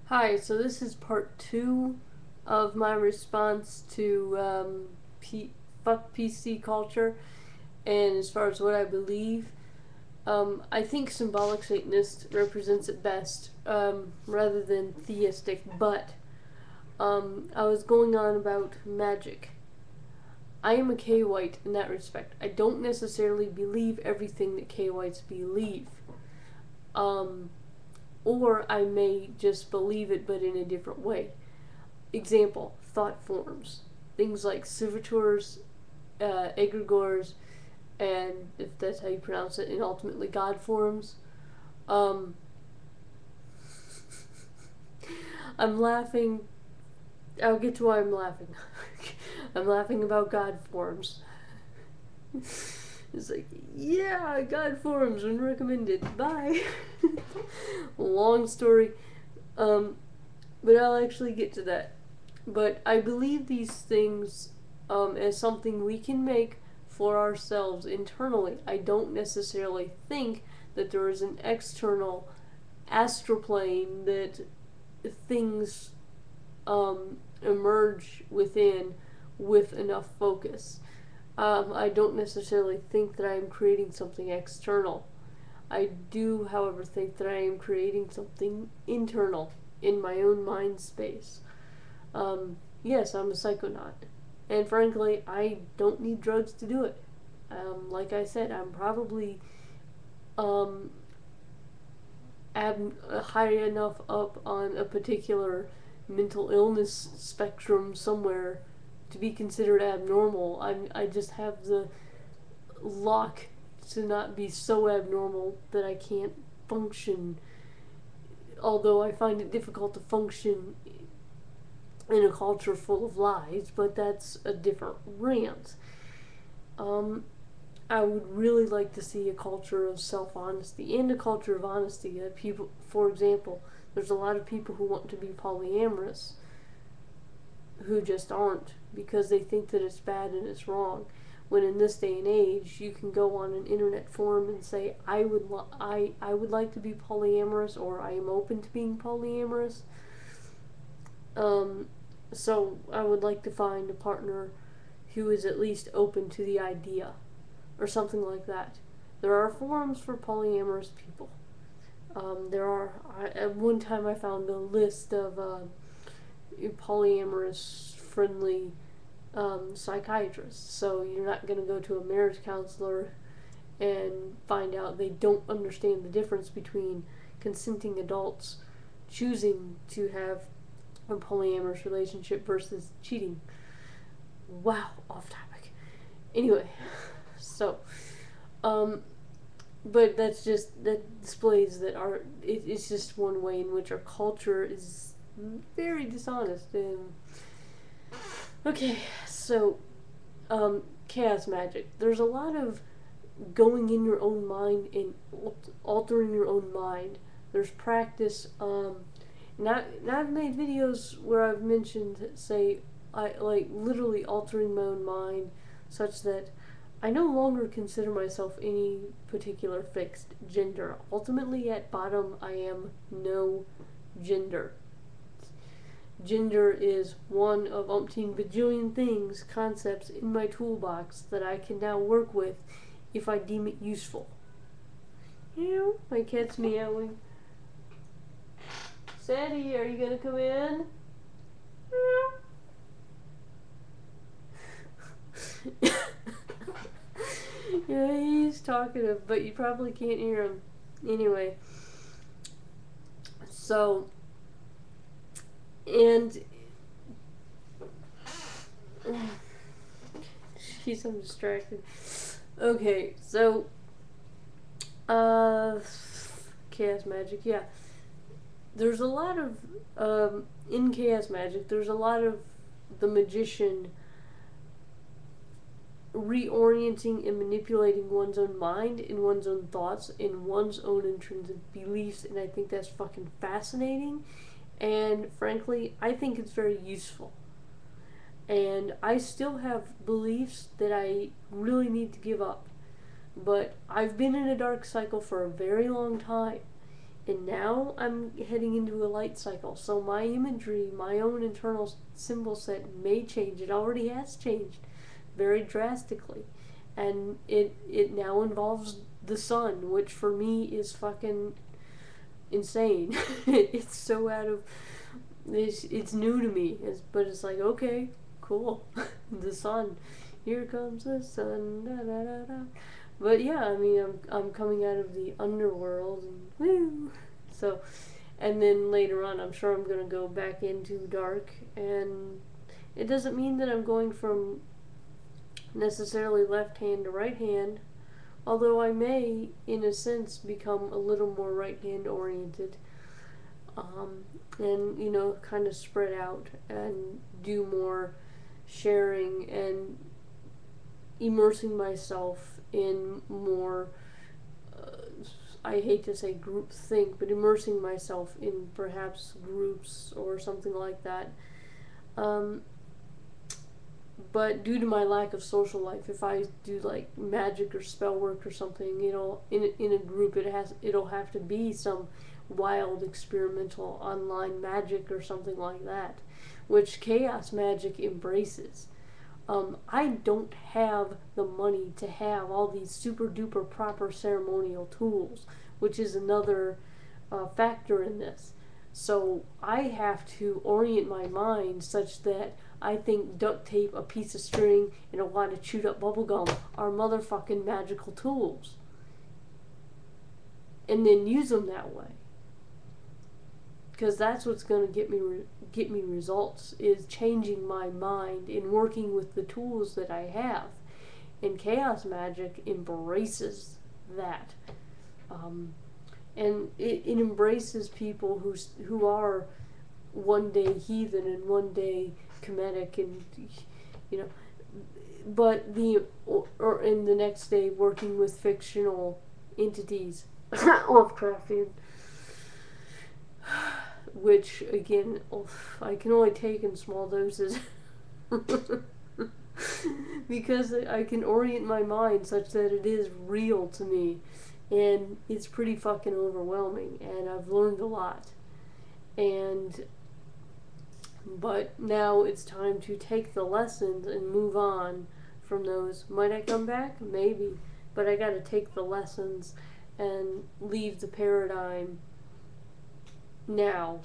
Hi, so this is part 2 of my response to fuck PC culture, and as far as what I believe, I think symbolic Satanist represents it best, rather than theistic, but I was going on about magic. I am a K-White in that respect. I don't necessarily believe everything that K-Whites believe. Um, or I may just believe it but in a different way. Example, thought forms. Things like servitors, egregores, and if that's how you pronounce it, and ultimately God forms. Um, I'm laughing. I'll get to why I'm laughing. I'm laughing about God forms. It's like, yeah, God forms when recommended. Bye. Long story. Um, but I'll actually get to that. But I believe these things as something we can make for ourselves internally. I don't necessarily think that there is an external astral plane that things emerge within with enough focus. I don't necessarily think that I am creating something external. I do, however, think that I am creating something internal in my own mind space. Yes, I'm a psychonaut. And frankly, I don't need drugs to do it. Like I said, I'm probably um, high enough up on a particular mental illness spectrum somewhere to be considered abnormal. I just have the luck to not be so abnormal that I can't function. Although I find it difficult to function in a culture full of lies, but that's a different rant. Um, I would really like to see a culture of self-honesty and a culture of honesty. That people, for example, there's a lot of people who want to be polyamorous who just aren't because they think that it's bad and it's wrong. When in this day and age, you can go on an internet forum and say, I would like to be polyamorous, or I am open to being polyamorous. Um, so I would like to find a partner who is at least open to the idea, or something like that. There are forums for polyamorous people. At one time I found a list of polyamorous friendly psychiatrists. So you're not going to go to a marriage counselor and find out they don't understand the difference between consenting adults choosing to have a polyamorous relationship versus cheating. Wow, off topic. Anyway, so, um, but that displays that it's just one way in which our culture is very dishonest. And okay, so, chaos magic. There's a lot of going in your own mind and altering your own mind. There's practice. Now I've made videos where I've mentioned, say, I like literally altering my own mind, such that I no longer consider myself any particular fixed gender. Ultimately, at bottom, I am no gender. Gender is one of umpteen bajillion things, concepts in my toolbox that I can now work with if I deem it useful. Meow, my cat's meowing. Sadie, are you gonna come in? Yeah, he's talkative, but you probably can't hear him. Anyway, so, and jeez, I'm distracted. Okay, so, chaos magic, yeah. There's a lot of, in chaos magic, there's a lot of the magician reorienting and manipulating one's own mind and one's own thoughts and one's own intrinsic beliefs, and I think that's fucking fascinating. And frankly, I think it's very useful. And I still have beliefs that I really need to give up. But I've been in a dark cycle for a very long time. And now I'm heading into a light cycle. So my imagery, my own internal symbol set may change. It already has changed very drastically. And it now involves the sun, which for me is fucking insane. It's so out of... It's new to me. But it's like, okay, cool. The sun. Here comes the sun. Da, da, da, da. But yeah, I mean, I'm coming out of the underworld, and woo. So, and then later on, I'm sure I'm gonna go back into dark, and it doesn't mean that I'm going from necessarily left hand to right hand, although I may, in a sense, become a little more right hand oriented, and kind of spread out and do more sharing and immersing myself in more, I hate to say group think, but immersing myself in perhaps groups or something like that. But due to my lack of social life, if I do like magic or spell work or something, in a group, it'll have to be some wild experimental online magic or something like that, which chaos magic embraces. I don't have the money to have all these super duper proper ceremonial tools, which is another factor in this. So I have to orient my mind such that I think duct tape, a piece of string, and a wad of chewed up bubblegum are motherfucking magical tools. And then use them that way. Because that's what's going to get me results, is changing my mind and working with the tools that I have. And chaos magic embraces that, and it embraces people who are one day heathen and one day Kemetic, and but or in the next day working with fictional entities, Lovecraftian. Which, again, I can only take in small doses. Because I can orient my mind such that it is real to me. And it's pretty fucking overwhelming. And I've learned a lot. But now it's time to take the lessons and move on from those. Might I come back? Maybe. But I gotta take the lessons and leave the paradigm now.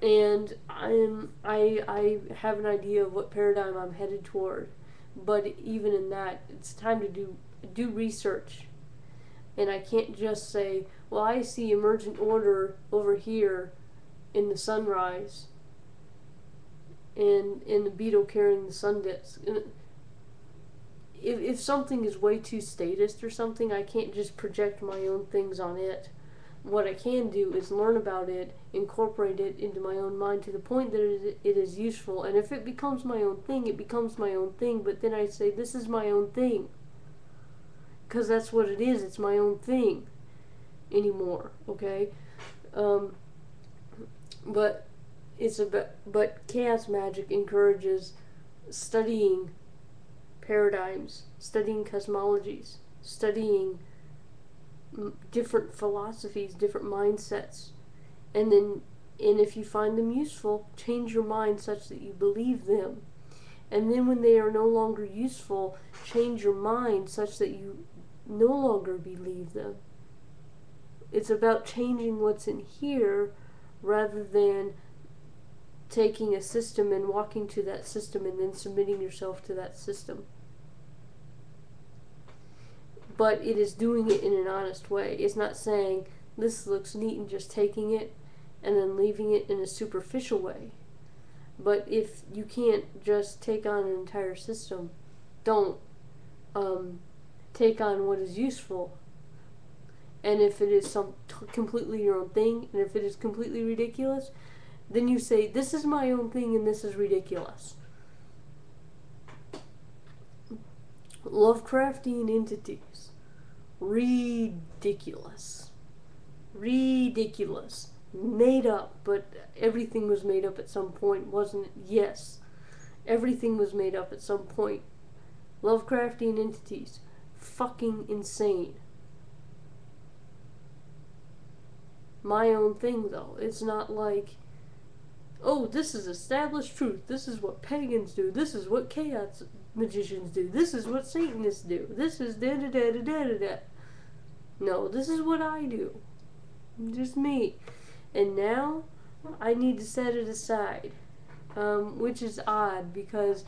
And I have an idea of what paradigm I'm headed toward, but even in that, it's time to do research. And I can't just say, well, I see emergent order over here in the sunrise and in the beetle carrying the sun disk. If something is way too statist or something, I can't just project my own things on it. What I can do is learn about it, incorporate it into my own mind to the point that it is useful. And if it becomes my own thing, it becomes my own thing. But then I say, this is my own thing. Because that's what it is. It's my own thing anymore. Okay? But chaos magic encourages studying paradigms, studying cosmologies, studying different philosophies, different mindsets, and if you find them useful, change your mind such that you believe them. And then when they are no longer useful, change your mind such that you no longer believe them. It's about changing what's in here rather than taking a system and walking to that system and then submitting yourself to that system. But it is doing it in an honest way. It's not saying, this looks neat, and just taking it and then leaving it in a superficial way. But if you can't just take on an entire system, don't take on what is useful. And if it is completely your own thing, and if it is completely ridiculous, then you say, this is my own thing and this is ridiculous. Lovecraftian entities. Ridiculous. Ridiculous. Made up, but everything was made up at some point, wasn't it? Yes. Everything was made up at some point. Lovecraftian entities. Fucking insane. my own thing, though. It's not like, oh, this is established truth. This is what pagans do. This is what chaos magicians do. This is what Satanists do. This is da da da da da da da. No, this is what I do. Just me. And now I need to set it aside, which is odd because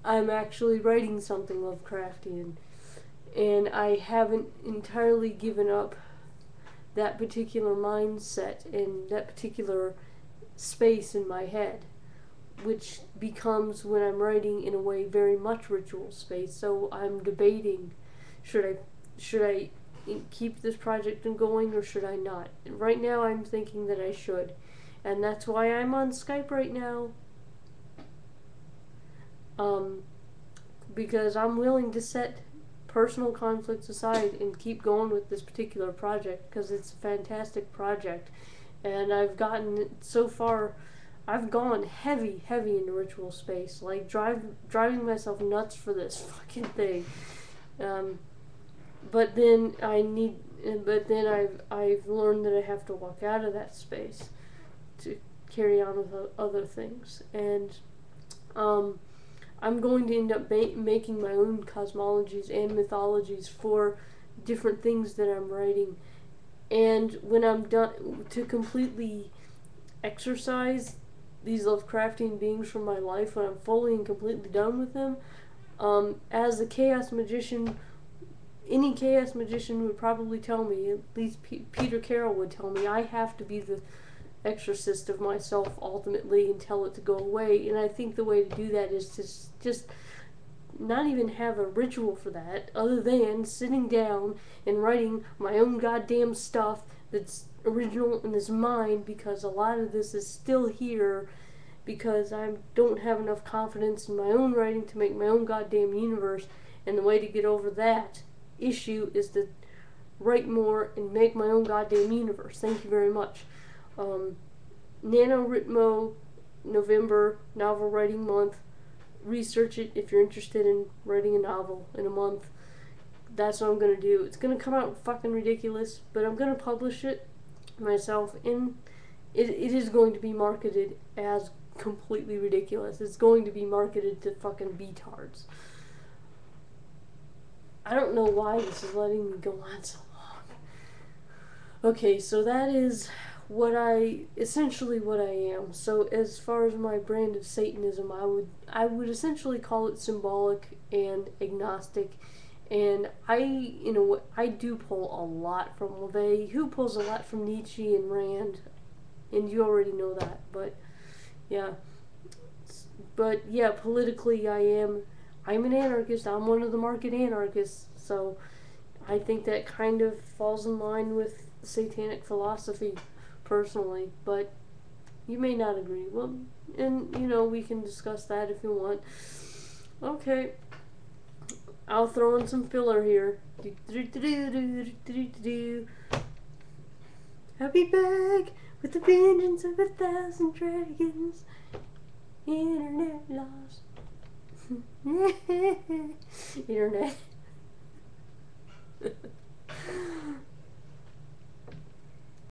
I'm actually writing something Lovecraftian, and I haven't entirely given up that particular mindset and that particular space in my head, which becomes, when I'm writing, in a way very much ritual space. So I'm debating, should I keep this project going or should I not? And right now I'm thinking that I should, and that's why I'm on Skype right now, because I'm willing to set personal conflicts aside and keep going with this particular project because it's a fantastic project. And I've gotten, so far, I've gone heavy into ritual space, like driving myself nuts for this fucking thing. But then I've learned that I have to walk out of that space to carry on with other things. And I'm going to end up making my own cosmologies and mythologies for different things that I'm writing. And when I'm done, to completely exorcise these Lovecraftian beings from my life, when I'm fully and completely done with them, as a chaos magician, any chaos magician would probably tell me, at least Peter Carroll would tell me, I have to be the exorcist of myself ultimately and tell it to go away. And I think the way to do that is to just not even have a ritual for that, other than sitting down and writing my own goddamn stuff that's original and is mine, because a lot of this is still here because I don't have enough confidence in my own writing to make my own goddamn universe. And the way to get over that issue is to write more and make my own goddamn universe. Thank you very much. NaNoWriMo, November, novel writing month. Research it if you're interested in writing a novel in a month. That's what I'm going to do. It's going to come out fucking ridiculous, but I'm going to publish it myself, and it is going to be marketed as completely ridiculous. It's going to be marketed to fucking betards. I don't know why this is letting me go on so long. Okay, so that is essentially what I am. So as far as my brand of Satanism, I would essentially call it symbolic and agnostic. And I do pull a lot from LaVey, who pulls a lot from Nietzsche and Rand, and you already know that. But yeah, politically I'm an anarchist. I'm one of the market anarchists. So I think that kind of falls in line with satanic philosophy, personally, but you may not agree. Well, and we can discuss that if you want. Okay, I'll throw in some filler here. I'll be back with the vengeance of 1,000 dragons. Internet lost. Internet.